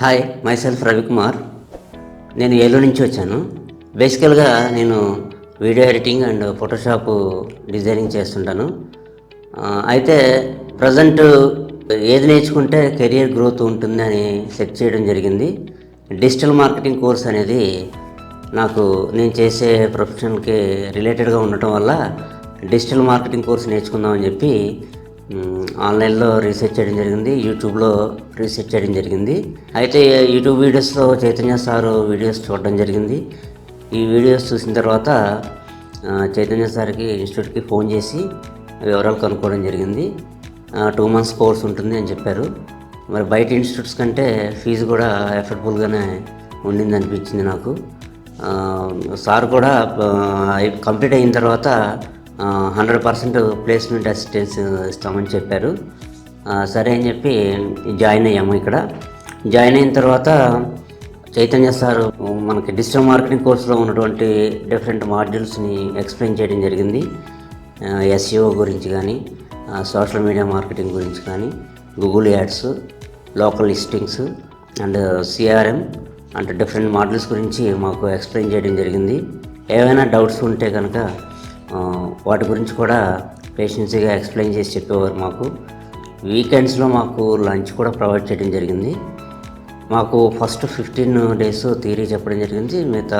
Hi myself Ravikumar. నేను ఏలూరు నుంచి వచ్చాను. బేసికల్గా నేను video editing and Photoshop designing చేస్తుంటాను. అయితే ప్రజెంట్ ఏది నేర్చుకుంటే కెరియర్ గ్రోత్ ఉంటుందని సెట్ చేయడం జరిగింది. డిజిటల్ మార్కెటింగ్ కోర్స్ అనేది నాకు నేను చేసే ప్రొఫెషన్కి రిలేటెడ్గా ఉండటం వల్ల డిజిటల్ మార్కెటింగ్ కోర్స్ నేర్చుకుందామని చెప్పి ఆన్లైన్లో రీసెర్చ్ చేయడం జరిగింది, యూట్యూబ్లో రీసెర్చ్ చేయడం జరిగింది. అయితే యూట్యూబ్ వీడియోస్లో చైతన్య సారు వీడియోస్ చూడడం జరిగింది. ఈ వీడియోస్ చూసిన తర్వాత చైతన్య సార్కి ఇన్స్టిట్యూట్కి ఫోన్ చేసి వివరాలు కనుక్కోవడం జరిగింది. 2 months కోర్స్ ఉంటుంది అని చెప్పారు. మరి బయట ఇన్స్టిట్యూట్స్ కంటే ఫీజు కూడా ఎఫర్డబుల్గానే ఉండింది అనిపించింది నాకు. సార్ కూడా కంప్లీట్ అయిన తర్వాత 100% ప్లేస్మెంట్ అసిస్టెన్స్ ఇస్తామని చెప్పారు. సరే అని చెప్పి జాయిన్ అయ్యాము. ఇక్కడ జాయిన్ అయిన తర్వాత చైతన్య సార్ మనకి డిజిటల్ మార్కెటింగ్ కోర్సులో ఉన్నటువంటి డిఫరెంట్ మాడ్యూల్స్ని ఎక్స్ప్లెయిన్ చేయడం జరిగింది. SEO గురించి కానీ, సోషల్ మీడియా మార్కెటింగ్ గురించి కానీ, Google ads, local listings and CRM అంటే డిఫరెంట్ మాడ్యూల్స్ గురించి మాకు ఎక్స్ప్లెయిన్ చేయడం జరిగింది. ఏవైనా డౌట్స్ ఉంటే కనుక వాటి గురించి కూడా పేషెన్సీగా ఎక్స్ప్లెయిన్ చేసి చెప్పేవారు మాకు. వీకెండ్స్లో మాకు లంచ్ కూడా ప్రొవైడ్ చేయడం జరిగింది. మాకు ఫస్ట్ 15 days థియరీ చెప్పడం జరిగింది, మిగతా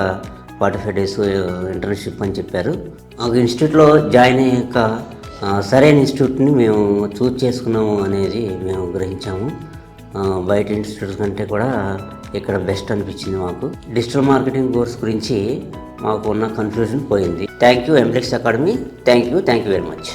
45 days ఇంటర్న్షిప్ అని చెప్పారు. మాకు ఇన్స్టిట్యూట్లో జాయిన్ అయ్యాక సరైన ఇన్స్టిట్యూట్ని మేము చూజ్ చేసుకున్నాము అనేది మేము గ్రహించాము. బయట ఇన్స్టిట్యూట్స్ కంటే కూడా ఇక్కడ బెస్ట్ అనిపించింది మాకు. డిజిటల్ మార్కెటింగ్ కోర్స్ గురించి మాకు ఉన్న కన్ఫ్యూజన్ పోయింది. Thank you Emblix academy. Thank you very much.